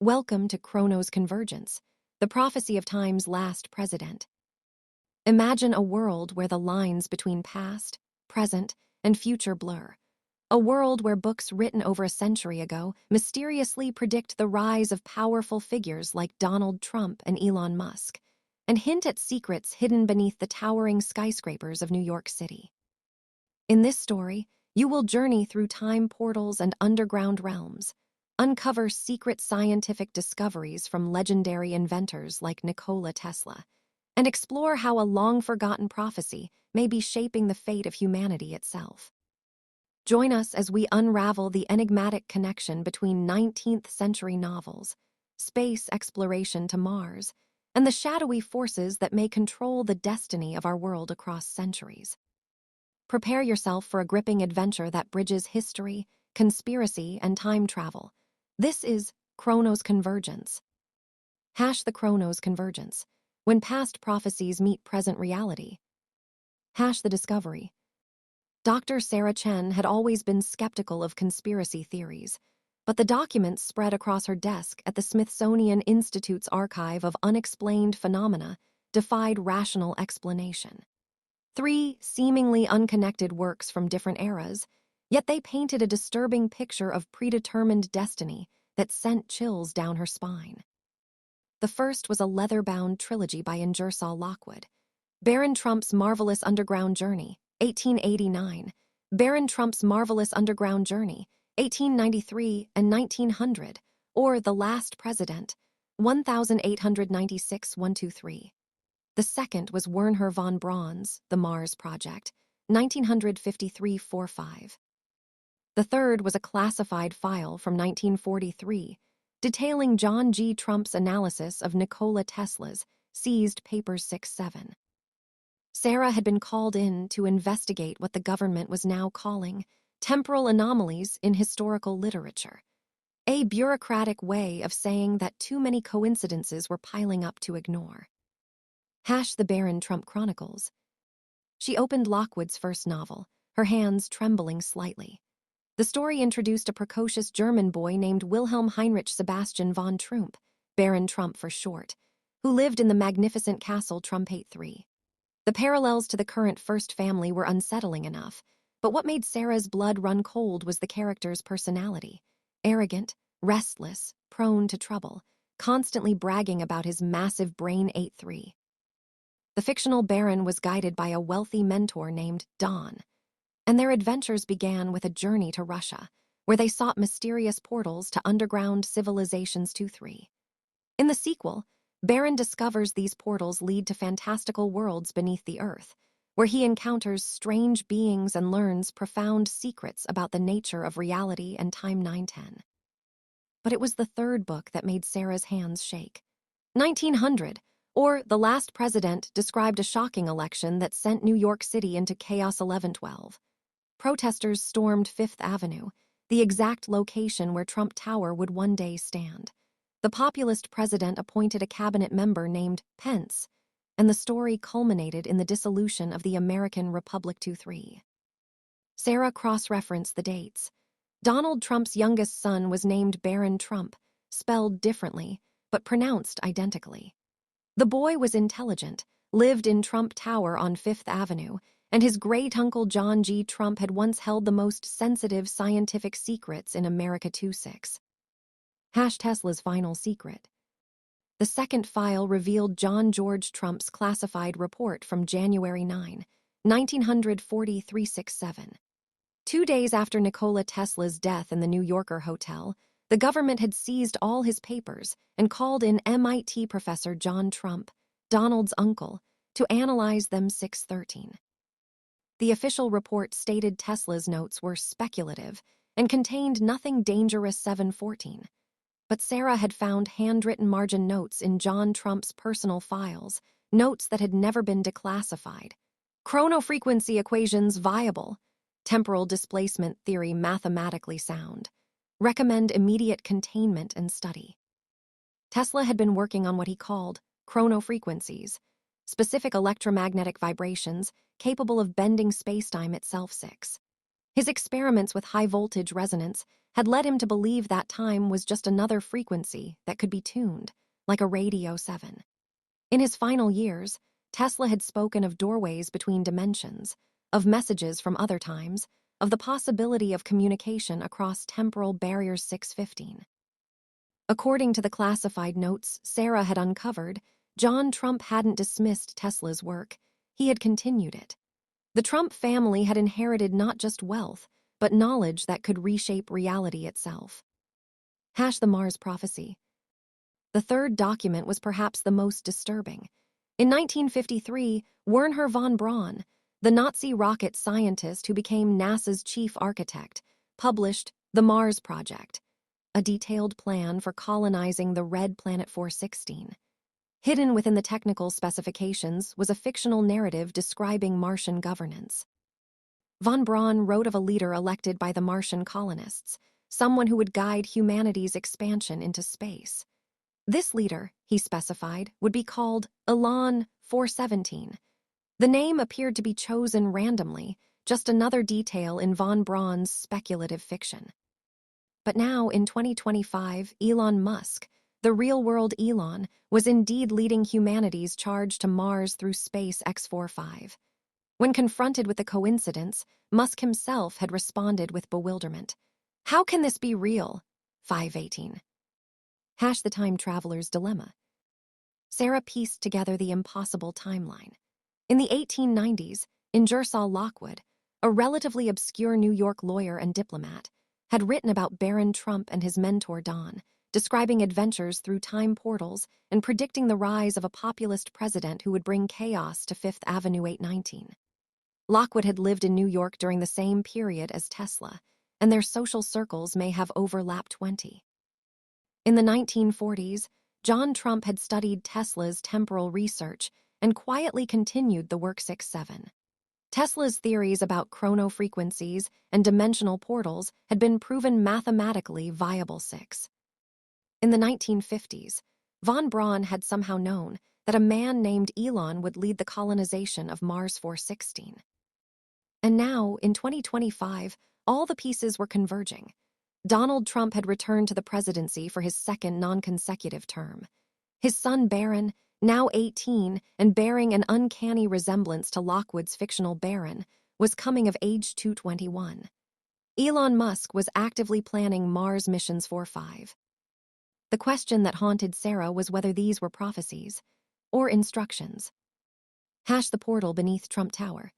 Welcome to Chronos Convergence, the prophecy of time's last president. Imagine a world where the lines between past, present, and future blur. A world where books written over a century ago mysteriously predict the rise of powerful figures like Donald Trump and Elon Musk, and hint at secrets hidden beneath the towering skyscrapers of New York City. In this story, you will journey through time portals and underground realms, uncover secret scientific discoveries from legendary inventors like Nikola Tesla, and explore how a long-forgotten prophecy may be shaping the fate of humanity itself. Join us as we unravel the enigmatic connection between 19th-century novels, space exploration to Mars, and the shadowy forces that may control the destiny of our world across centuries. Prepare yourself for a gripping adventure that bridges history, conspiracy, and time travel. This is Chronos Convergence. The Chronos Convergence, when past prophecies meet present reality. The discovery. Dr. Sarah Chen had always been skeptical of conspiracy theories, but the documents spread across her desk at the Smithsonian Institute's archive of unexplained phenomena defied rational explanation. 3 seemingly unconnected works from different eras, yet they painted a disturbing picture of predetermined destiny that sent chills down her spine. The first was a leather-bound trilogy by Ingersoll Lockwood. Baron Trump's Marvelous Underground Journey, 1889, Baron Trump's Marvelous Underground Journey, 1893 and 1900, or The Last President, 1896-123. The second was Wernher von Braun's The Mars Project, 1953-45. The third was a classified file from 1943, detailing John G. Trump's analysis of Nikola Tesla's seized Papers 6-7. Sarah had been called in to investigate what the government was now calling temporal anomalies in historical literature, a bureaucratic way of saying that too many coincidences were piling up to ignore. The Baron Trump Chronicles. She opened Lockwood's first novel, her hands trembling slightly. The story introduced a precocious German boy named Wilhelm Heinrich Sebastian von Trump, Baron Trump for short, who lived in the magnificent castle Trumpate III. The parallels to the current First Family were unsettling enough, but what made Sarah's blood run cold was the character's personality. Arrogant, restless, prone to trouble, constantly bragging about his massive brain 8-3. The fictional Baron was guided by a wealthy mentor named Don, and their adventures began with a journey to Russia, where they sought mysterious portals to underground civilizations 2-3. In the sequel, Baron discovers these portals lead to fantastical worlds beneath the earth, where he encounters strange beings and learns profound secrets about the nature of reality and time 910. But it was the third book that made Sarah's hands shake. 1900, or The Last President, described a shocking election that sent New York City into chaos 11-12. Protesters stormed Fifth Avenue, the exact location where Trump Tower would one day stand. The populist president appointed a cabinet member named Pence, and the story culminated in the dissolution of the American Republic 2-3. Sarah cross-referenced the dates. Donald Trump's youngest son was named Baron Trump, spelled differently, but pronounced identically. The boy was intelligent, lived in Trump Tower on Fifth Avenue, and his great-uncle John G. Trump had once held the most sensitive scientific secrets in America 2-6. Tesla's final secret. The second file revealed John George Trump's classified report from January 9, 1940-367. 2 days after Nikola Tesla's death in the New Yorker hotel, the government had seized all his papers and called in MIT professor John Trump, Donald's uncle, to analyze them 6-13. The official report stated Tesla's notes were speculative and contained nothing dangerous 7-14. But Sarah had found handwritten margin notes in John Trump's personal files, notes that had never been declassified. Chronofrequency equations viable. Temporal displacement theory mathematically sound. Recommend immediate containment and study. Tesla had been working on what he called chronofrequencies, specific electromagnetic vibrations capable of bending spacetime itself 6. His experiments with high-voltage resonance had led him to believe that time was just another frequency that could be tuned, like a Radio 7. In his final years, Tesla had spoken of doorways between dimensions, of messages from other times, of the possibility of communication across temporal barriers 615. According to the classified notes Sarah had uncovered, John Trump hadn't dismissed Tesla's work, he had continued it. The Trump family had inherited not just wealth, but knowledge that could reshape reality itself. The Mars prophecy. The third document was perhaps the most disturbing. In 1953, Wernher von Braun, the Nazi rocket scientist who became NASA's chief architect, published the Mars Project, a detailed plan for colonizing the red planet 416. Hidden within the technical specifications was a fictional narrative describing Martian governance. Von Braun wrote of a leader elected by the Martian colonists, someone who would guide humanity's expansion into space. This leader, he specified, would be called Elon 417. The name appeared to be chosen randomly, just another detail in von Braun's speculative fiction. But now, in 2025, Elon Musk, the real-world Elon, was indeed leading humanity's charge to Mars through Space X-45. When confronted with the coincidence, Musk himself had responded with bewilderment. How can this be real? 518. The time traveler's dilemma. Sarah pieced together the impossible timeline. In the 1890s, Ingersoll Lockwood, a relatively obscure New York lawyer and diplomat, had written about Baron Trump and his mentor Don, describing adventures through time portals and predicting the rise of a populist president who would bring chaos to Fifth Avenue 819. Lockwood had lived in New York during the same period as Tesla, and their social circles may have overlapped 20. In the 1940s, John Trump had studied Tesla's temporal research and quietly continued the work 6-7. Tesla's theories about chronofrequencies and dimensional portals had been proven mathematically viable 6. In the 1950s, von Braun had somehow known that a man named Elon would lead the colonization of Mars 416. And now, in 2025, all the pieces were converging. Donald Trump had returned to the presidency for his second non-consecutive term. His son Barron, now 18 and bearing an uncanny resemblance to Lockwood's fictional Baron, was coming of age 221. Elon Musk was actively planning Mars missions 4-5. The question that haunted Sarah was whether these were prophecies or instructions. The portal beneath Trump Tower.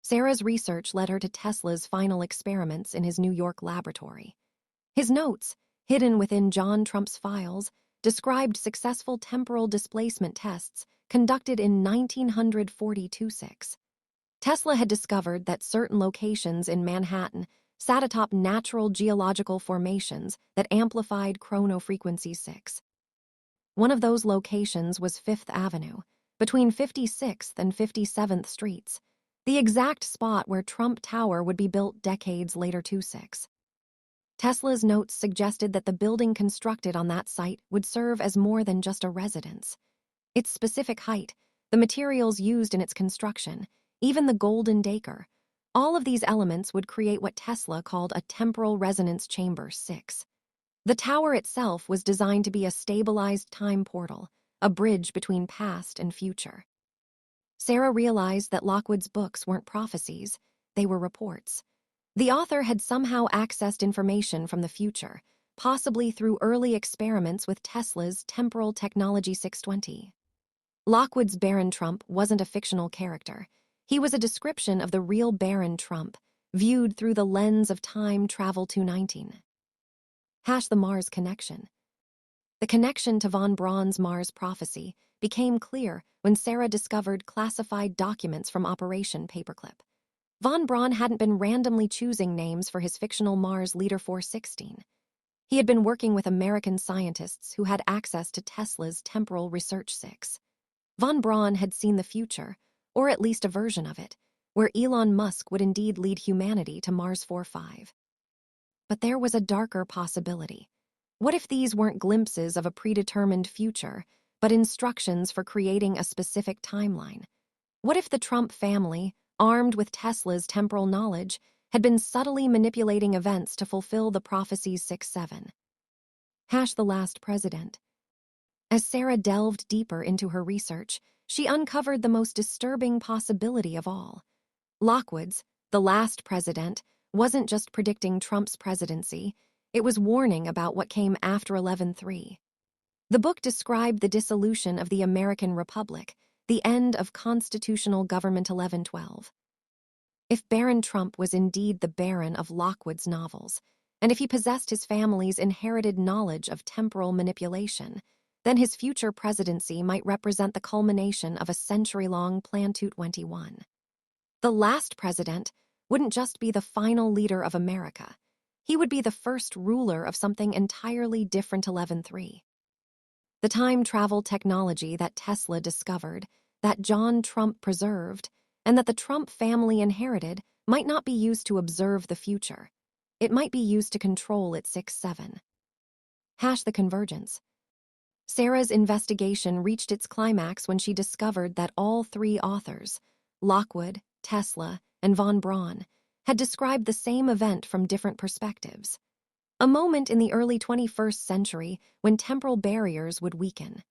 Sarah's research led her to Tesla's final experiments in his New York laboratory. His notes, hidden within John Trump's files, described successful temporal displacement tests conducted in 1942-6. Tesla had discovered that certain locations in Manhattan sat atop natural geological formations that amplified chronofrequency 6. One of those locations was Fifth Avenue, between 56th and 57th Streets, the exact spot where Trump Tower would be built decades later 6. Tesla's notes suggested that the building constructed on that site would serve as more than just a residence. Its specific height, the materials used in its construction, even the golden Daker, all of these elements would create what Tesla called a temporal resonance chamber 6. The tower itself was designed to be a stabilized time portal, a bridge between past and future. Sarah realized that Lockwood's books weren't prophecies, they were reports. The author had somehow accessed information from the future, possibly through early experiments with Tesla's temporal technology 620. Lockwood's Baron Trump wasn't a fictional character. He was a description of the real Baron Trump, viewed through the lens of time travel 219. The Mars connection. The connection to von Braun's Mars prophecy became clear when Sarah discovered classified documents from Operation Paperclip. Von Braun hadn't been randomly choosing names for his fictional Mars Leader 416. He had been working with American scientists who had access to Tesla's temporal research 6. Von Braun had seen the future, or at least a version of it, where Elon Musk would indeed lead humanity to Mars 4-5. But there was a darker possibility. What if these weren't glimpses of a predetermined future, but instructions for creating a specific timeline? What if the Trump family, armed with Tesla's temporal knowledge, had been subtly manipulating events to fulfill the prophecies 6-7. The last president. As Sarah delved deeper into her research, she uncovered the most disturbing possibility of all. Lockwood's, the last president, wasn't just predicting Trump's presidency, it was warning about what came after 11/3. The book described the dissolution of the American Republic, the end of constitutional government 11/12. If Baron Trump was indeed the Baron of Lockwood's novels, and if he possessed his family's inherited knowledge of temporal manipulation, then his future presidency might represent the culmination of a century-long Plan 221. The last president wouldn't just be the final leader of America. He would be the first ruler of something entirely different 11/3. The time travel technology that Tesla discovered, that John Trump preserved, and that the Trump family inherited might not be used to observe the future. It might be used to control its 6-7. The convergence. Sarah's investigation reached its climax when she discovered that all three authors, Lockwood, Tesla, and von Braun, had described the same event from different perspectives. A moment in the early 21st century when temporal barriers would weaken.